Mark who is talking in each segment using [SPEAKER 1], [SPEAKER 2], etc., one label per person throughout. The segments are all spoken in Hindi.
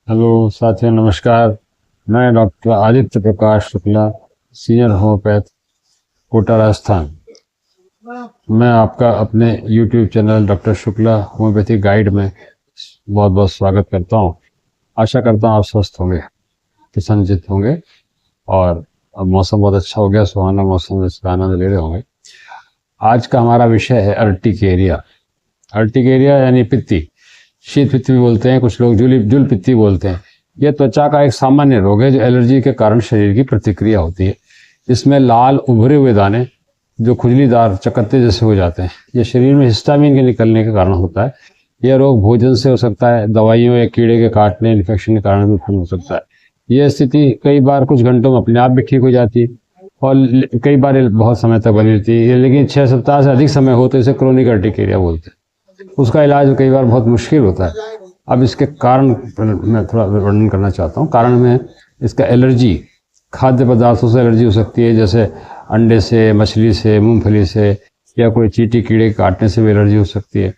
[SPEAKER 1] हेलो साथियों, नमस्कार। मैं डॉक्टर आदित्य प्रकाश शुक्ला, सीनियर होम्योपैथ, कोटा, राजस्थान। मैं आपका अपने YouTube channel doctor Shukla homeopathy guide में बहुत बहुत स्वागत करता हूँ। आशा करता हूँ आप स्वस्थ होंगे, प्रसन्नचित्त होंगे और अब मौसम बहुत अच्छा हो गया, सुहाना मौसम, इसका आनंद ले रहे होंगे। आज का हमारा विषय है अर्टिकेरिया। अर्टिकेरिया यानी पित्ती, शीत पित्ती भी बोलते हैं, कुछ लोग जूल पित्ती बोलते हैं। यह त्वचा का एक सामान्य रोग है जो एलर्जी के कारण शरीर की प्रतिक्रिया होती है। इसमें लाल उभरे हुए दाने जो खुजलीदार चकत्ते जैसे हो जाते हैं, यह शरीर में हिस्टामिन के निकलने के कारण होता है। यह रोग भोजन से हो सकता है, दवाइयों या कीड़े के काटने, इन्फेक्शन के कारण भी उत्पन्न हो सकता है। यह स्थिति कई बार कुछ घंटों में अपने आप भी ठीक हो जाती है और कई बार ये बहुत समय तक बनी रहती है, लेकिन 6 सप्ताह से अधिक समय हो तो इसे क्रोनिक अर्टिकेरिया बोलते हैं। उसका इलाज कई बार बहुत मुश्किल होता है। अब इसके कारण मैं थोड़ा वर्णन करना चाहता हूँ। कारण में इसका एलर्जी, खाद्य पदार्थों से एलर्जी हो सकती है, जैसे अंडे से, मछली से, मूंगफली से, या कोई चींटी कीड़े काटने से भी एलर्जी हो सकती है।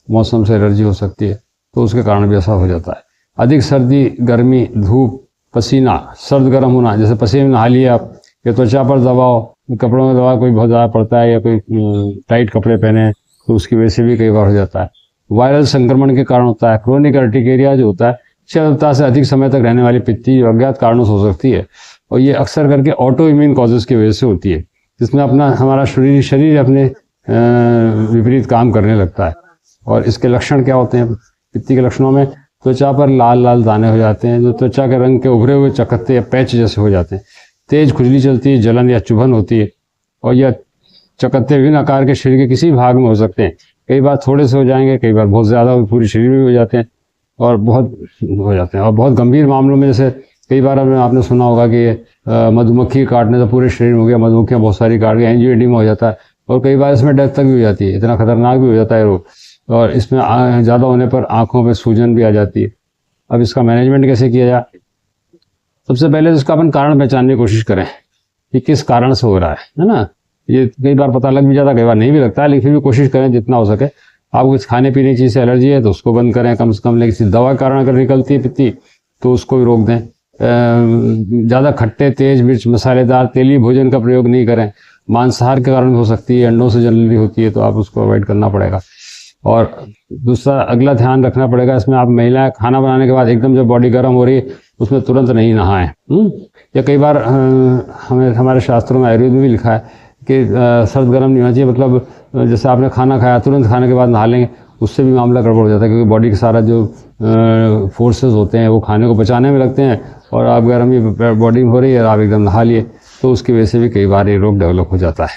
[SPEAKER 1] मौसम से एलर्जी हो सकती है, तो उसके कारण भी ऐसा हो जाता है। अधिक सर्दी, गर्मी, धूप, पसीना, सर्द गर्म होना, जैसे पसीने में नहा लिया आप, या त्वचा पर दबाव, कपड़ों में दबाव कोई बहुत ज़्यादा पड़ता है, या कोई टाइट कपड़े पहने तो उसकी वजह से भी कई बार हो जाता है। वायरल संक्रमण के कारण होता है। क्रोनिक अर्टिकेरिया जो होता है 6 सप्ताह से अधिक समय तक रहने वाली पित्ती जो अज्ञात कारणों से हो सकती है, और ये अक्सर करके ऑटो इम्यून कॉजेज की वजह से होती है, जिसमें हमारा शरीर अपने विपरीत काम करने लगता है। और इसके लक्षण क्या होते हैं? पित्ती के लक्षणों में त्वचा पर लाल लाल दाने हो जाते हैं, जो त्वचा के रंग के उभरे हुए चकत्ते या पैच जैसे हो जाते हैं। तेज खुजली चलती है, जलन या चुभन होती है, और यह चकत्ते विभिन्न आकार के शरीर के किसी भाग में हो सकते हैं। कई बार थोड़े से हो जाएंगे, कई बार बहुत ज़्यादा पूरे शरीर में हो जाते हैं, और बहुत गंभीर मामलों में, जैसे कई बार आपने सुना होगा कि मधुमक्खी काटने से पूरे शरीर में हो गया, मधुमक्खियाँ बहुत सारी काट गई, एंजियोएडिमा हो जाता है, और कई बार इसमें डेथ तक भी हो जाती है। इतना खतरनाक भी हो जाता है रोग, और इसमें ज़्यादा होने पर आँखों में सूजन भी आ जाती है। अब इसका मैनेजमेंट कैसे किया जाए? सबसे पहले तो इसका अपन कारण पहचानने की कोशिश करें कि किस कारण से हो रहा है ना। ये कई बार पता लग भी जाता है, कई बार नहीं भी लगता है, लेकिन फिर भी कोशिश करें जितना हो सके। आपको कुछ खाने पीने की चीज़ से एलर्जी है तो उसको बंद करें कम से कम, लेकिन किसी दवा के कारण अगर निकलती है पित्ती तो उसको भी रोक दें। ज़्यादा खट्टे, तेज, मिर्च, मसालेदार, तेली भोजन का प्रयोग नहीं करें। मांसाहार के कारण हो सकती है, अंडों से जनरली होती है, तो आप उसको अवॉइड करना पड़ेगा। और दूसरा अगला ध्यान रखना पड़ेगा इसमें, आप महिलाएं खाना बनाने के बाद एकदम जब बॉडी गर्म हो रही है उसमें तुरंत नहीं नहाएं। या कई बार हमारे शास्त्रों में, आयुर्वेद में भी लिखा है कि सर्द गर्म नहीं होना चाहिए, मतलब जैसे आपने खाना खाया तुरंत खाने के बाद नहा लेंगे, उससे भी मामला गड़बड़ हो जाता है, क्योंकि बॉडी के सारा जो फोर्सेस होते हैं वो खाने को पचाने में लगते हैं, और आप गर्मी बॉडी में हो रही है और आप एकदम नहा लिए, तो उसकी वजह से भी कई बार ये रोग डेवलप हो जाता है।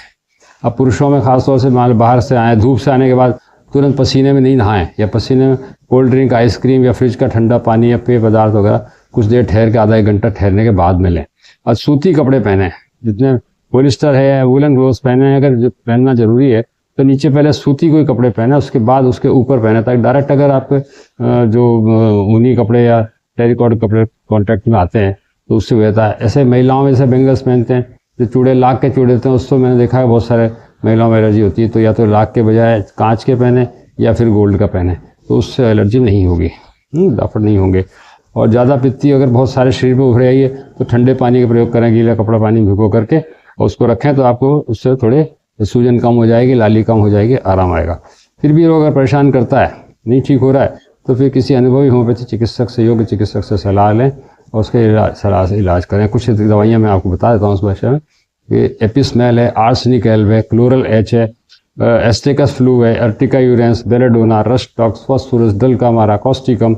[SPEAKER 1] अब पुरुषों में खासतौर से बाहर से आए, धूप से आने के बाद तुरंत पसीने में नहीं नहाएं, या पसीने में कोल्ड ड्रिंक, आइसक्रीम या फ्रिज का ठंडा पानी या पेय पदार्थ वगैरह कुछ देर ठहर के, आधा एक घंटा ठहरने के बाद में लें। और सूती कपड़े पहने, जितने पॉलिस्टर है या वूलन क्लोथ्स पहने, अगर पहनना जरूरी है तो नीचे पहले सूती कोई कपड़े पहने, उसके बाद उसके ऊपर पहने, ताकि डायरेक्ट अगर आपके जो ऊनी कपड़े या टेरिकॉट कपड़े कॉन्टैक्ट में आते हैं तो उससे हो जाता है। ऐसे महिलाओं में जैसे बेंगल्स पहनते हैं, जो चूड़े, लाख के चूड़े होते हैं, उसको मैंने देखा है बहुत सारे महिलाओं में एलर्जी होती है, तो या तो लाख के बजाय कांच के पहने या फिर गोल्ड का पहने, तो उससे एलर्जी नहीं होगी, दाफड़ नहीं होंगे। और ज़्यादा पित्ती अगर बहुत सारे शरीर में उभर आई है तो ठंडे पानी का प्रयोग करें, गीला कपड़ा पानी भिगो करके और उसको रखें, तो आपको उससे थोड़े सूजन कम हो जाएगी, लाली कम हो जाएगी, आराम आएगा। फिर भी रोग अगर परेशान करता है, नहीं ठीक हो रहा है, तो फिर किसी अनुभवी होम्योपैथी चिकित्सक से, योग्य चिकित्सक से सलाह लें और उसके सलाह से इलाज करें। कुछ दवाइयाँ मैं आपको बता देता हूँ उस भाषा में। ये एपिस्मेल है, आर्सेनिक एल्व है, क्लोरल एच है, एस्टेकस फ्लू है, urtica urens, belladonna, rhus tox, phosphorus, dulcamara, causticum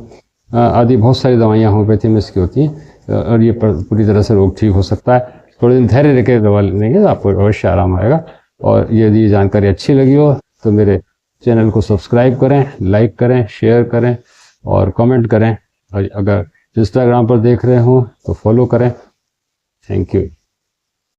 [SPEAKER 1] आदि बहुत सारी दवाइयाँ होम्योपैथी में इसकी होती हैं, और ये पूरी तरह से रोग ठीक हो सकता है। थोड़े दिन धैर्य रह के दवा लेंगे तो आपको अवश्य आराम आएगा। और यदि जानकारी अच्छी लगी हो तो मेरे चैनल को सब्सक्राइब करें, लाइक करें, शेयर करें और कमेंट करें, और अगर इंस्टाग्राम पर देख रहे हो तो फॉलो करें। Thank you.